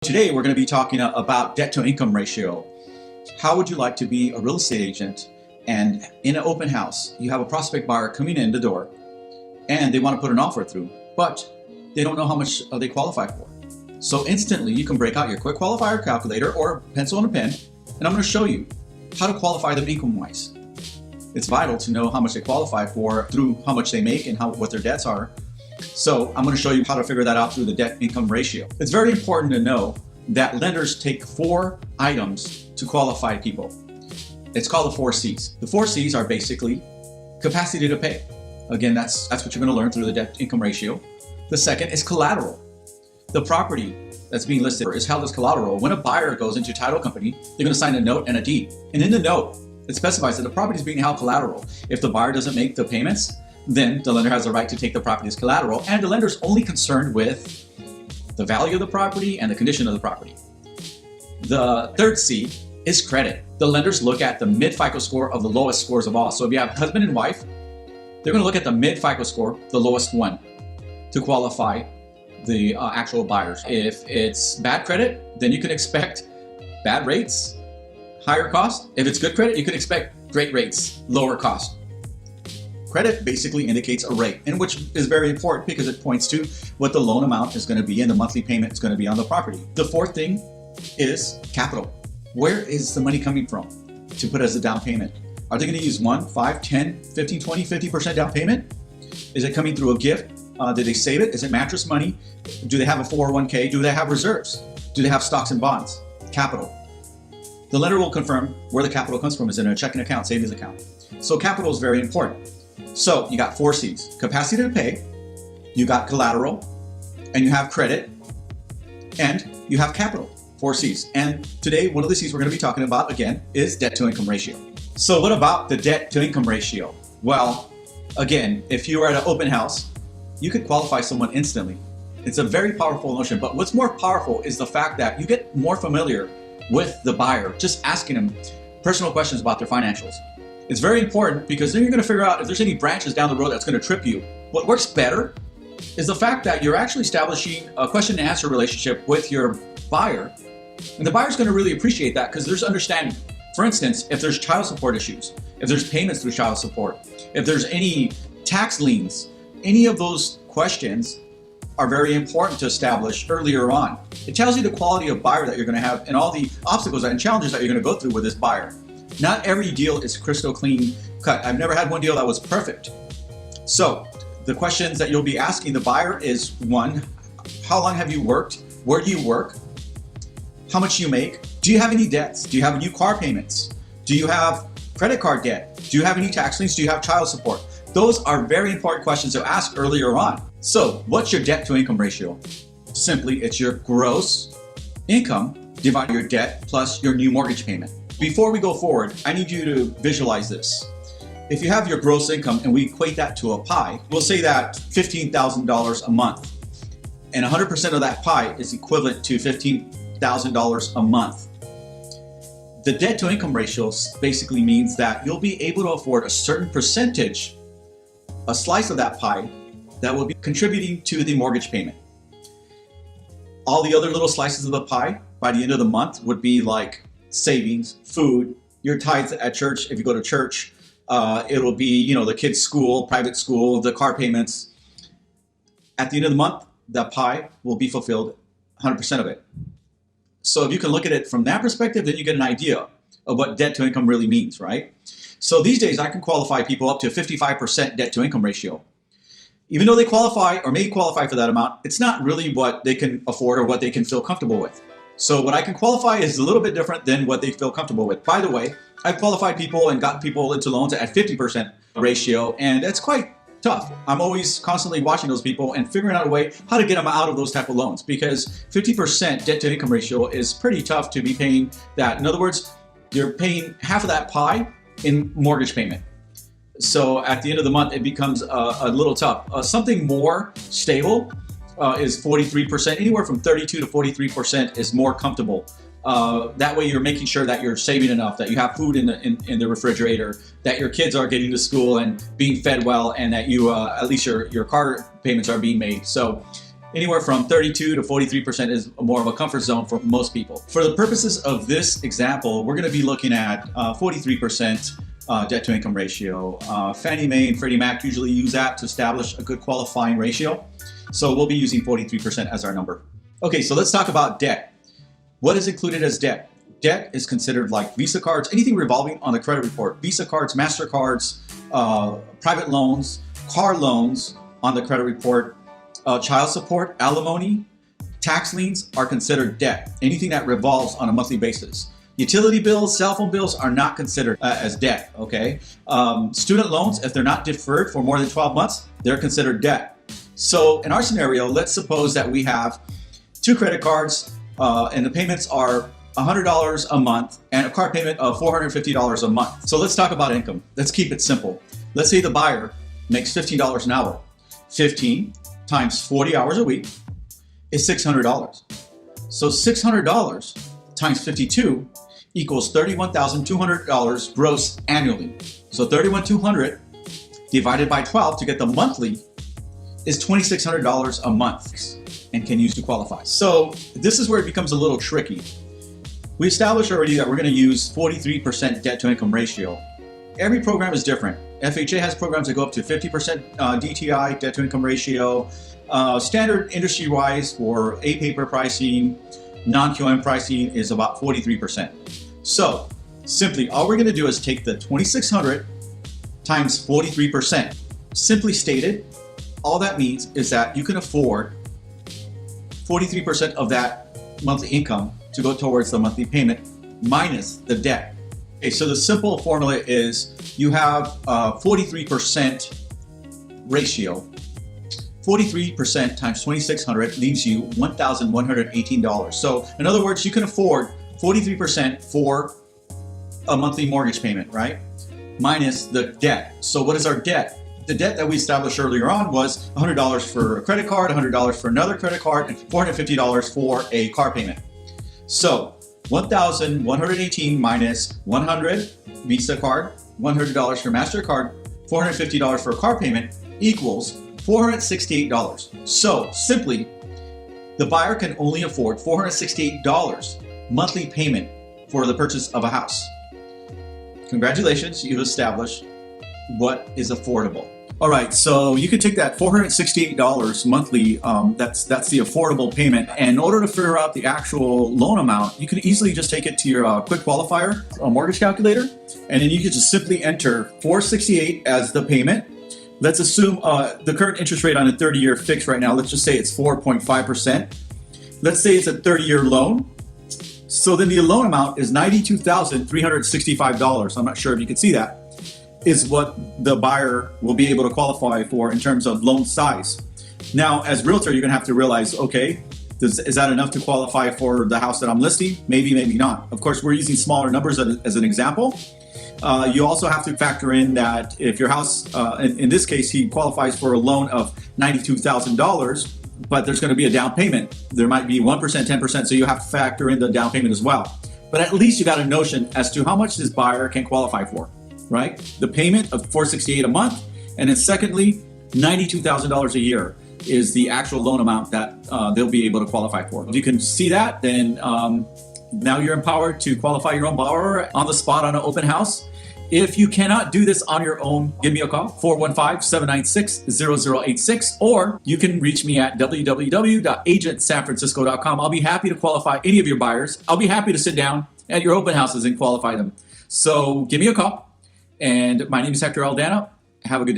today we're going to be talking about debt to income ratio. How would you like to be a real estate agent and in an open house, you have a prospect buyer coming in the door and they want to put an offer through, but they don't know how much they qualify for. So instantly you can break out your quick qualifier calculator or pencil and a pen, and I'm going to show you how to qualify them income-wise. It's vital to know how much they qualify for through how much they make and what their debts are. So I'm going to show you how to figure that out through the debt-income ratio. It's very important to know that lenders take 4 items to qualify people. It's called the 4 C's. The 4 C's are basically capacity to pay. Again, that's what you're going to learn through the debt-income ratio. The second is collateral. The property that's being listed is held as collateral. When a buyer goes into a title company, they're going to sign a note and a deed. And in the note, it specifies that the property is being held collateral. If the buyer doesn't make the payments, then the lender has the right to take the property as collateral, and the lender is only concerned with the value of the property and the condition of the property. The third C is credit. The lenders look at the mid-FICO score of the lowest scores of all. So if you have husband and wife, they're going to look at the mid-FICO score, the lowest one, to qualify the actual buyers. If it's bad credit, then you can expect bad rates, higher cost. If it's good credit, you can expect great rates, lower cost. Credit basically indicates a rate, and which is very important because it points to what the loan amount is going to be and the monthly payment is going to be on the property. The fourth thing is capital. Where is the money coming from to put as a down payment? Are they going to use 1, 5, 10, 15, 20, 50% down payment? Is it coming through a gift? Did they save it? Is it mattress money? Do they have a 401k? Do they have reserves? Do they have stocks and bonds? Capital. The lender will confirm where the capital comes from. Is it in a checking account, savings account? So capital is very important. So you got 4 C's: capacity to pay, you got collateral, and you have credit, and you have capital. 4 C's. And today, one of the C's we're going to be talking about again is debt to income ratio. So what about the debt to income ratio? Well, again, if you are at an open house, you could qualify someone instantly. It's a very powerful notion, but what's more powerful is the fact that you get more familiar with the buyer, just asking them personal questions about their financials. It's very important because then you're going to figure out if there's any branches down the road that's going to trip you. What works better is the fact that you're actually establishing a question and answer relationship with your buyer. And the buyer's going to really appreciate that because there's understanding. For instance, if there's child support issues, if there's payments through child support, if there's any tax liens, any of those questions are very important to establish earlier on. It tells you the quality of buyer that you're going to have and all the obstacles and challenges that you're going to go through with this buyer. Not every deal is crystal clean cut. I've never had one deal that was perfect. So the questions that you'll be asking the buyer is 1, how long have you worked? Where do you work? How much do you make? Do you have any debts? Do you have new car payments? Do you have credit card debt? Do you have any tax liens? Do you have child support? Those are very important questions to ask earlier on. So what's your debt to income ratio? Simply, it's your gross income divided your debt plus your new mortgage payment. Before we go forward, I need you to visualize this. If you have your gross income and we equate that to a pie, we'll say that $15,000 a month. And 100% of that pie is equivalent to $15,000 a month. The debt to income ratio basically means that you'll be able to afford a certain percentage, a slice of that pie, that will be contributing to the mortgage payment. All the other little slices of the pie by the end of the month would be like savings, food, your tithes at church. If you go to church, it'll be, the kids' school, private school, the car payments. At the end of the month, that pie will be fulfilled, 100% of it. So if you can look at it from that perspective, then you get an idea of what debt to income really means, right? So these days I can qualify people up to 55% debt to income ratio. Even though they qualify or may qualify for that amount, it's not really what they can afford or what they can feel comfortable with. So what I can qualify is a little bit different than what they feel comfortable with. By the way, I've qualified people and gotten people into loans at 50% ratio, and that's quite tough. I'm always constantly watching those people and figuring out a way how to get them out of those type of loans, because 50% debt to income ratio is pretty tough to be paying that. In other words, you're paying half of that pie in mortgage payment. So at the end of the month, it becomes a little tough. Something more stable is 43%. Anywhere from 32 to 43% is more comfortable. That way you're making sure that you're saving enough, that you have food in the refrigerator, that your kids are getting to school and being fed well, and that you at least your car payments are being made. So Anywhere from 32 to 43% is more of a comfort zone for most people. For the purposes of this example, we're going to be looking at 43% debt to income ratio. Fannie Mae and Freddie Mac usually use that to establish a good qualifying ratio. So we'll be using 43% as our number. Okay, so let's talk about debt. What is included as debt? Debt is considered like Visa cards, anything revolving on the credit report. Visa cards, MasterCards, private loans, car loans on the credit report, child support, alimony, tax liens are considered debt. Anything that revolves on a monthly basis. Utility bills, cell phone bills are not considered as debt, okay? Student loans, if they're not deferred for more than 12 months, they're considered debt. So in our scenario, let's suppose that we have 2 credit cards and the payments are $100 a month and a car payment of $450 a month. So let's talk about income. Let's keep it simple. Let's say the buyer makes $15 an hour. 15 times 40 hours a week is $600. So $600 times 52 equals $31,200 gross annually. So $31,200 divided by 12 to get the monthly is $2,600 a month and can use to qualify. So this is where it becomes a little tricky. We established already that we're going to use 43% debt to income ratio. Every program is different. FHA has programs that go up to 50% DTI, debt to income ratio. Standard industry-wise for A-paper pricing, non-QM pricing is about 43%. So simply, all we're going to do is take the 2,600 times 43%. Simply stated, all that means is that you can afford 43% of that monthly income to go towards the monthly payment minus the debt. Okay, so the simple formula is you have a 43% ratio. 43% times 2,600 leaves you $1,118. So in other words, you can afford 43% for a monthly mortgage payment, right? Minus the debt. So what is our debt? The debt that we established earlier on was $100 for a credit card, $100 for another credit card, and $450 for a car payment. So 1,118 minus 100 Visa card, $100 for MasterCard, $450 for a car payment equals $468. So simply, the buyer can only afford $468 monthly payment for the purchase of a house. Congratulations, you've established what is affordable. All right, so you can take that $468 monthly, that's the affordable payment. And in order to figure out the actual loan amount, you can easily just take it to your quick qualifier, a mortgage calculator, and then you can just simply enter $468 as the payment. Let's assume the current interest rate on a 30-year fix right now, let's just say it's 4.5%. Let's say it's a 30-year loan. So then the loan amount is $92,365. I'm not sure if you can see that, is what the buyer will be able to qualify for in terms of loan size. Now, as realtor, you're gonna have to realize, okay, is that enough to qualify for the house that I'm listing? Maybe, maybe not. Of course, we're using smaller numbers as an example. You also have to factor in that if your house, in this case, he qualifies for a loan of $92,000, but there's going to be a down payment. There might be 1%, 10%, so you have to factor in the down payment as well. But at least you got a notion as to how much this buyer can qualify for, right? The payment of $468 a month, and then secondly, $92,000 a year is the actual loan amount that they'll be able to qualify for. If you can see that, then now you're empowered to qualify your own borrower on the spot on an open house. If you cannot do this on your own, give me a call, 415-796-0086, or you can reach me at www.agentsanfrancisco.com. I'll be happy to qualify any of your buyers. I'll be happy to sit down at your open houses and qualify them. So give me a call. And my name is Hector Aldana. Have a good day.